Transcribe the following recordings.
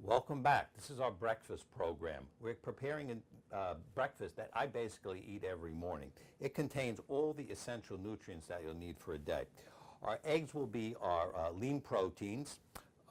Welcome back. This is our breakfast program. We're preparing a breakfast that I basically eat every morning. It contains all the essential nutrients that you'll need for a day. Our eggs will be our lean proteins.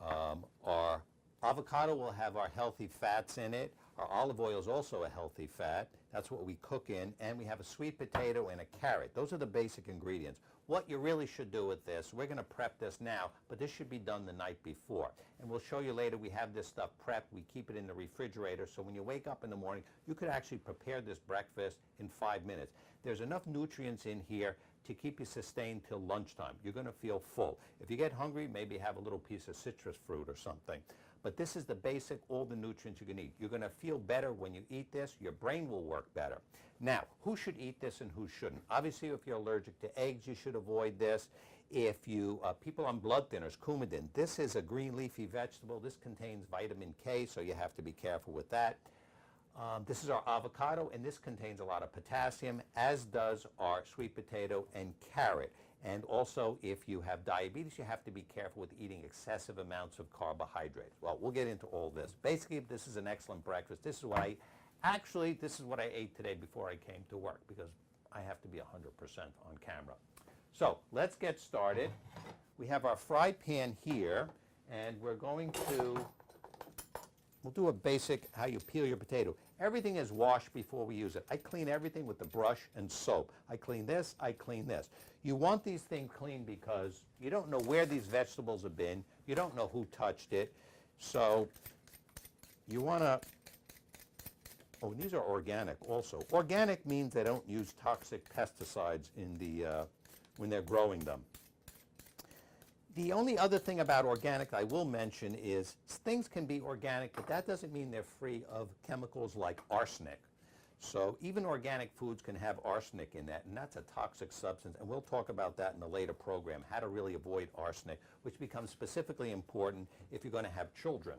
Our avocado will have our healthy fats in it. Our olive oil is also a healthy fat. That's what we cook in. And we have a sweet potato and a carrot. Those are the basic ingredients. What you really should do with this, we're going to prep this now, but this should be done the night before. And we'll show you later, we have this stuff prepped. We keep it in the refrigerator, so when you wake up in the morning, you could actually prepare this breakfast in 5 minutes. There's enough nutrients in here to keep you sustained till lunchtime. You're going to feel full. If you get hungry, maybe have a little piece of citrus fruit or something. But this is the basic, all the nutrients you can eat. You're going to feel better when you eat this. Your brain will work better. Now, who should eat this and who shouldn't? Obviously, if you're allergic to eggs, you should avoid this. If you, people on blood thinners, Coumadin, this is a green leafy vegetable. This contains vitamin K, so you have to be careful with that. This is our avocado, and this contains a lot of potassium, as does our sweet potato and carrot. And also, if you have diabetes, you have to be careful with eating excessive amounts of carbohydrates. Well, we'll get into all this. Basically, this is an excellent breakfast. This is what this is what I ate today before I came to work, because I have to be 100% on camera. So let's get started. We have our fry pan here, and we're going to we'll do a basic how you peel your potato. Everything is washed before we use it. I clean everything with the brush and soap. I clean this, I clean this. You want these things clean because you don't know where these vegetables have been. You don't know who touched it. So you want to, oh, these are organic also. Organic means they don't use toxic pesticides in the, when they're growing them. The only other thing about organic I will mention is things can be organic, but that doesn't mean they're free of chemicals like arsenic. So even organic foods can have arsenic in that, and that's a toxic substance. And we'll talk about that in a later program, how to really avoid arsenic, which becomes specifically important if you're going to have children,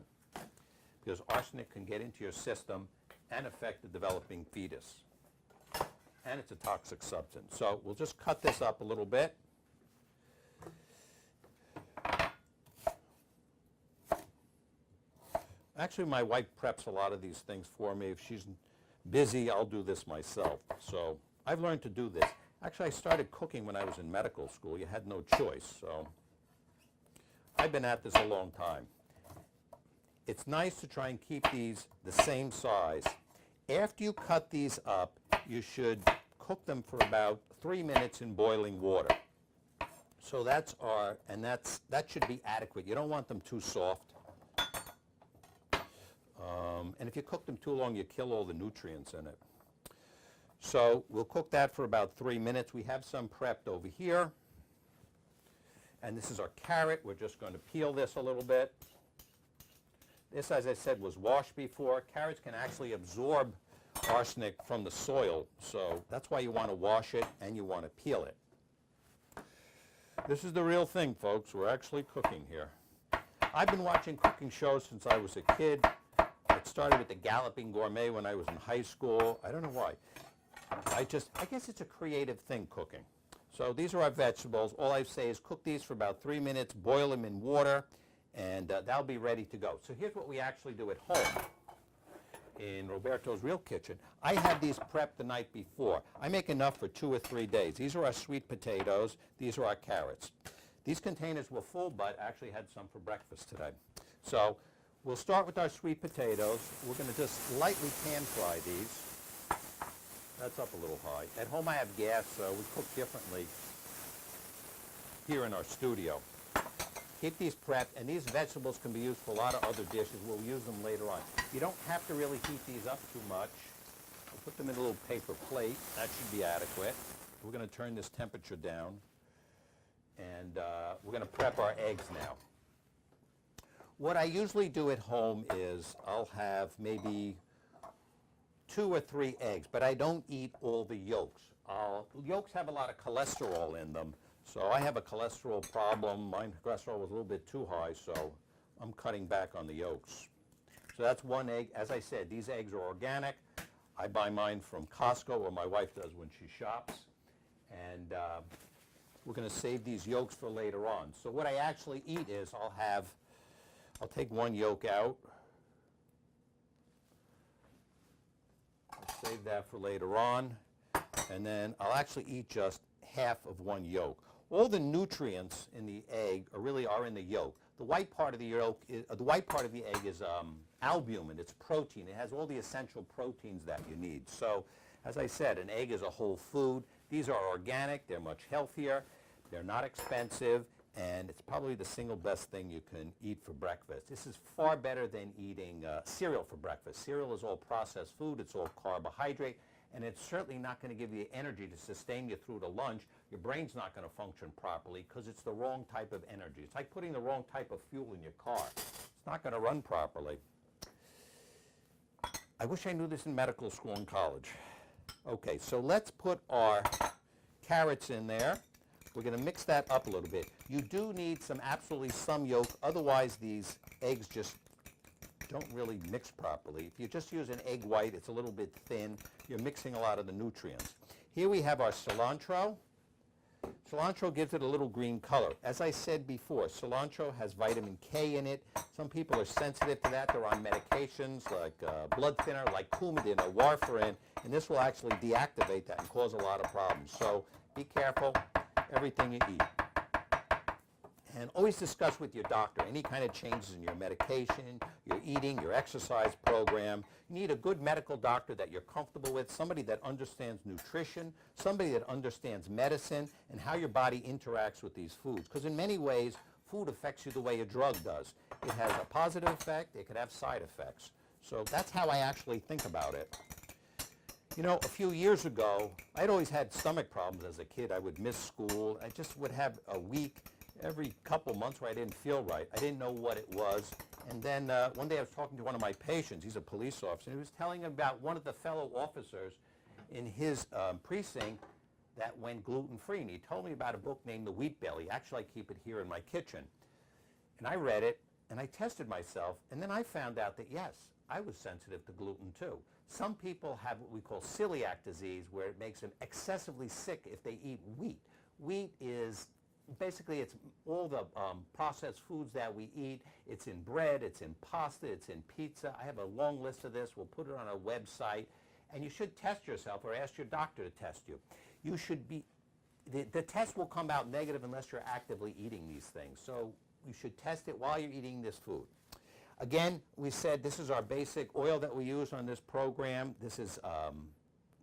because arsenic can get into your system and affect the developing fetus. And it's a toxic substance. So we'll just cut this up a little bit. Actually, my wife preps a lot of these things for me. If she's busy, I'll do this myself. So I've learned to do this. Actually, I started cooking when I was in medical school. You had no choice. So I've been at this a long time. It's nice to try and keep these the same size. After you cut these up, you should cook them for about 3 minutes in boiling water. So that's our, and that should be adequate. You don't want them too soft. And if you cook them too long, you kill all the nutrients in it. So we'll cook that for about 3 minutes. We have some prepped over here. And this is our carrot. We're just going to peel this a little bit. This, as I said, was washed before. Carrots can actually absorb arsenic from the soil. So that's why you want to wash it and you want to peel it. This is the real thing, folks. We're actually cooking here. I've been watching cooking shows since I was a kid. It started with the Galloping Gourmet when I was in high school. I don't know why. I guess it's a creative thing, cooking. So these are our vegetables. All I say is cook these for about 3 minutes, boil them in water, and that'll be ready to go. So here's what we actually do at home in Roberto's Real Kitchen. I have these prepped the night before. I make enough for 2 or 3 days. These are our sweet potatoes. These are our carrots. These containers were full, but I actually had some for breakfast today. So we'll start with our sweet potatoes. We're going to just lightly pan fry these. That's up a little high. At home I have gas, so we cook differently here in our studio. Keep these prepped, and these vegetables can be used for a lot of other dishes. We'll use them later on. You don't have to really heat these up too much. We'll put them in a little paper plate. That should be adequate. We're going to turn this temperature down, and we're going to prep our eggs now. What I usually do at home is I'll have maybe 2 or 3 eggs, but I don't eat all the yolks. Yolks have a lot of cholesterol in them, so I have a cholesterol problem. My cholesterol was a little bit too high, so I'm cutting back on the yolks. So that's 1 egg. As I said, these eggs are organic. I buy mine from Costco, or my wife does when she shops. And we're going to save these yolks for later on. So what I actually eat is I'll take 1 yolk out, Save that for later on. And then I'll actually eat just half of one yolk. All the nutrients in the egg are in the yolk. The white part of the egg is albumin. It's protein. It has all the essential proteins that you need. So, as I said, an egg is a whole food. These are organic. They're much healthier. They're not expensive, and it's probably the single best thing you can eat for breakfast. This is far better than eating cereal for breakfast. Cereal is all processed food. It's all carbohydrate, and it's certainly not going to give you energy to sustain you through to lunch. Your brain's not going to function properly because it's the wrong type of energy. It's like putting the wrong type of fuel in your car. It's not going to run properly. I wish I knew this in medical school and college. Okay, so let's put our carrots in there. We're going to mix that up a little bit. You do need absolutely some yolk, otherwise these eggs just don't really mix properly. If you just use an egg white, it's a little bit thin. You're mixing a lot of the nutrients. Here we have our cilantro. Cilantro gives it a little green color. As I said before, cilantro has vitamin K in it. Some people are sensitive to that. They're on medications like blood thinner, like Coumadin or warfarin, and this will actually deactivate that and cause a lot of problems. So be careful, everything you eat. And always discuss with your doctor any kind of changes in your medication, your eating, your exercise program. You need a good medical doctor that you're comfortable with, somebody that understands nutrition, somebody that understands medicine and how your body interacts with these foods. Because in many ways, food affects you the way a drug does. It has a positive effect, it could have side effects. So that's how I actually think about it. You know, a few years ago, I'd always had stomach problems as a kid. I would miss school. I just would have a week every couple months where I didn't feel right. I didn't know what it was. And then one day I was talking to one of my patients. He's a police officer. And he was telling about one of the fellow officers in his precinct that went gluten-free. And he told me about a book named The Wheat Belly. Actually, I keep it here in my kitchen. And I read it, and I tested myself. And then I found out that, yes, I was sensitive to gluten, too. Some people have what we call celiac disease, where it makes them excessively sick if they eat wheat. Wheat is basically, it's all the processed foods that we eat. It's in bread, it's in pasta, it's in pizza. I have a long list of this. We'll put it on our website. And you should test yourself or ask your doctor to test you. You should be, the test will come out negative unless you're actively eating these things. So you should test it while you're eating this food. Again, we said this is our basic oil that we use on this program. This is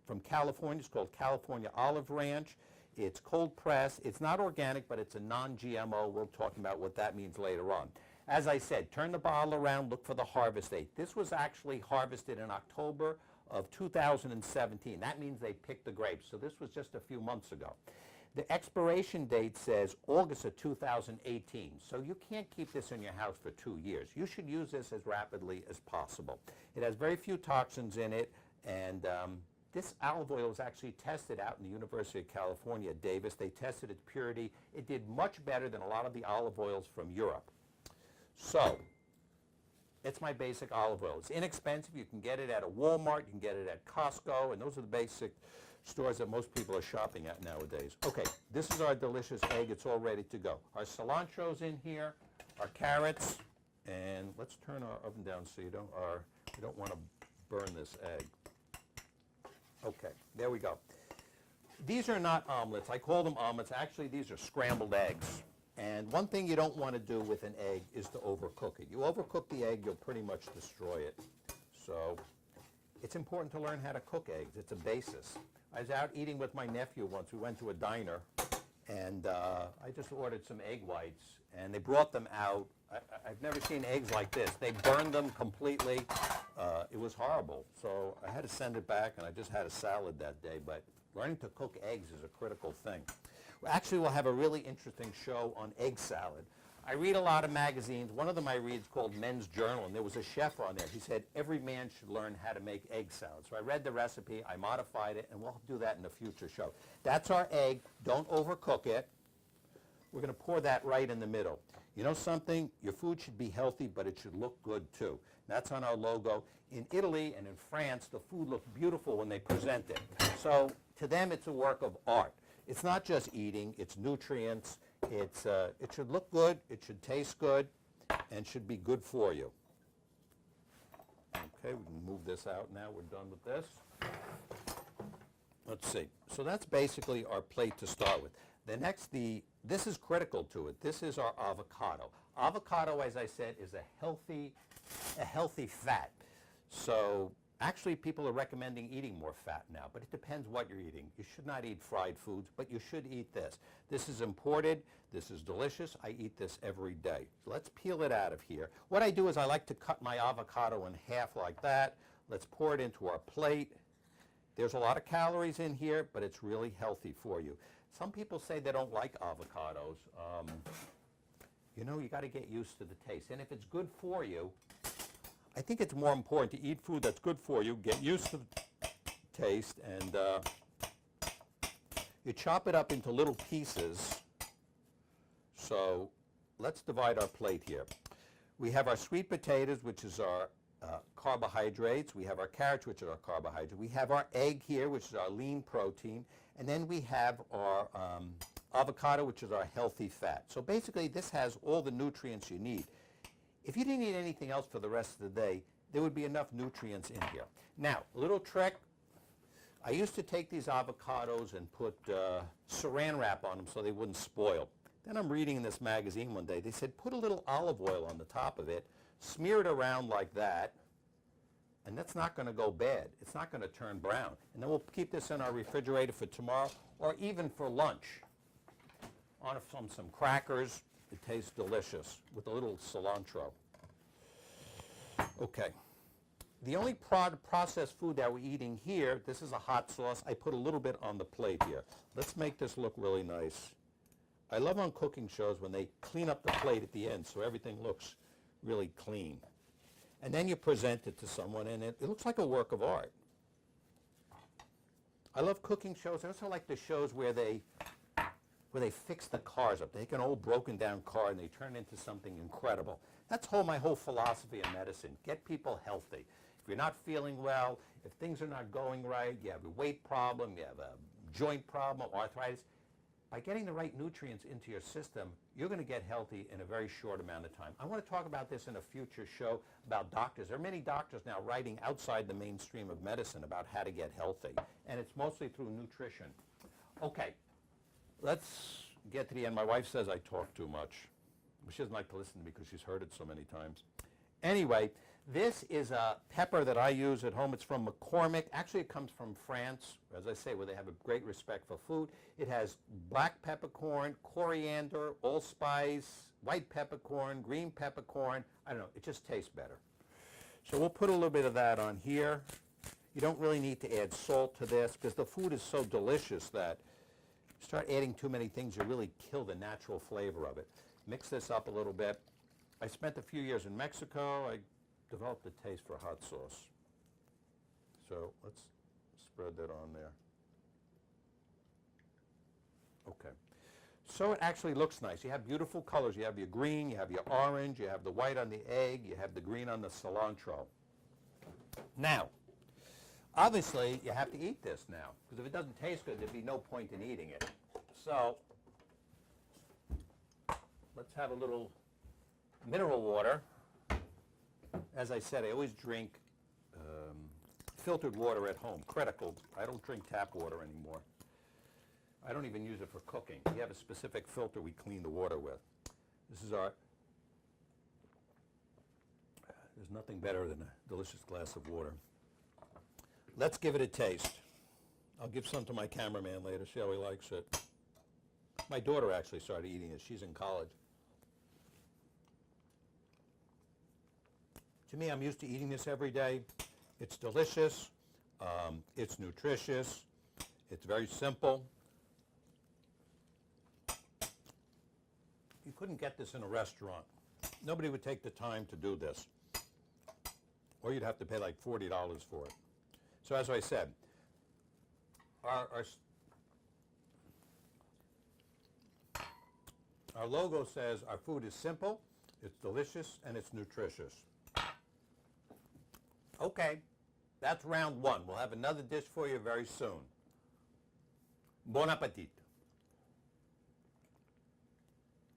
from California. It's called California Olive Ranch. It's cold pressed. It's not organic, but it's a non-GMO. We'll talk about what that means later on. As I said, turn the bottle around, look for the harvest date. This was actually harvested in October of 2017. That means they picked the grapes. So this was just a few months ago. The expiration date says August of 2018. So you can't keep this in your house for 2 years. You should use this as rapidly as possible. It has very few toxins in it, and this olive oil was actually tested out in the University of California at Davis. They tested its purity. It did much better than a lot of the olive oils from Europe. So, it's my basic olive oil. It's inexpensive. You can get it at a Walmart. You can get it at Costco. And those are the basic stores that most people are shopping at nowadays. Okay, this is our delicious egg. It's all ready to go. Our cilantro's in here, our carrots, and let's turn our oven down so you don't want to burn this egg. Okay, there we go. These are not omelets. I call them omelets. Actually, these are scrambled eggs. And one thing you don't want to do with an egg is to overcook it. You overcook the egg, you'll pretty much destroy it. So it's important to learn how to cook eggs. It's a basis. I was out eating with my nephew once. We went to a diner, and I just ordered some egg whites, and they brought them out. I've never seen eggs like this. They burned them completely. It was horrible. So I had to send it back, and I just had a salad that day. But learning to cook eggs is a critical thing. Actually, we'll have a really interesting show on egg salad. I read a lot of magazines. One of them I read is called Men's Journal, and there was a chef on there. He said every man should learn how to make egg salad. So I read the recipe, I modified it, and we'll do that in a future show. That's our egg. Don't overcook it. We're going to pour that right in the middle. You know something? Your food should be healthy, but it should look good too. That's on our logo. In Italy and in France, the food looks beautiful when they present it. So to them, it's a work of art. It's not just eating, it's nutrients. It should look good, it should taste good, and should be good for you. Okay, we can move this out now. We're done with this. Let's see. So that's basically our plate to start with. This is critical to it. This is our avocado. Avocado, as I said, is a healthy fat. So actually people are recommending eating more fat now, but it depends what you're eating. You should not eat fried foods, but you should eat this. This is imported. This is delicious. I eat this every day. So let's peel it out of here. What I do is I like to cut my avocado in half like that. Let's pour it into our plate. There's a lot of calories in here, but it's really healthy for you. Some people say they don't like avocados. You know, you got to get used to the taste. And if it's good for you, I think it's more important to eat food that's good for you, get used to the taste, and you chop it up into little pieces. So let's divide our plate here. We have our sweet potatoes, which is our carbohydrates. We have our carrots, which are our carbohydrates. We have our egg here, which is our lean protein. And then we have our avocado, which is our healthy fat. So basically, this has all the nutrients you need. If you didn't eat anything else for the rest of the day, there would be enough nutrients in here. Now, a little trick. I used to take these avocados and put saran wrap on them so they wouldn't spoil. Then I'm reading in this magazine one day, they said put a little olive oil on the top of it, smear it around like that, and that's not going to go bad. It's not going to turn brown. And then we'll keep this in our refrigerator for tomorrow or even for lunch. On some crackers. It tastes delicious with a little cilantro. Okay. The only processed food that we're eating here, this is a hot sauce. I put a little bit on the plate here. Let's make this look really nice. I love on cooking shows when they clean up the plate at the end so everything looks really clean. And then you present it to someone and it looks like a work of art. I love cooking shows. I also like the shows where they fix the cars up. They take an old broken down car and they turn it into something incredible. That's my whole philosophy in medicine. Get people healthy. If you're not feeling well, if things are not going right, you have a weight problem, you have a joint problem, arthritis, by getting the right nutrients into your system, you're going to get healthy in a very short amount of time. I want to talk about this in a future show about doctors. There are many doctors now writing outside the mainstream of medicine about how to get healthy, and it's mostly through nutrition. Okay, let's get to the end. My wife says I talk too much. She doesn't like to listen to me because she's heard it so many times. Anyway, this is a pepper that I use at home. It's from McCormick. Actually, it comes from France, as I say, where they have a great respect for food. It has black peppercorn, coriander, allspice, white peppercorn, green peppercorn. I don't know. It just tastes better. So we'll put a little bit of that on here. You don't really need to add salt to this because the food is so delicious that you start adding too many things, you really kill the natural flavor of it. Mix this up a little bit. I spent a few years in Mexico. I developed a taste for hot sauce. So let's spread that on there. Okay. So it actually looks nice. You have beautiful colors. You have your green, you have your orange, you have the white on the egg, you have the green on the cilantro. Now, obviously, you have to eat this now, because if it doesn't taste good, there'd be no point in eating it. So let's have a little mineral water. As I said, I always drink filtered water at home, critical. I don't drink tap water anymore. I don't even use it for cooking. We have a specific filter we clean the water with. This is there's nothing better than a delicious glass of water. Let's give it a taste. I'll give some to my cameraman later, see how he likes it. My daughter actually started eating it. She's in college. To me, I'm used to eating this every day. It's delicious. It's nutritious. It's very simple. You couldn't get this in a restaurant. Nobody would take the time to do this. Or you'd have to pay like $40 for it. So as I said, our logo says our food is simple, it's delicious, and it's nutritious. Okay, that's round one. We'll have another dish for you very soon. Bon appetit.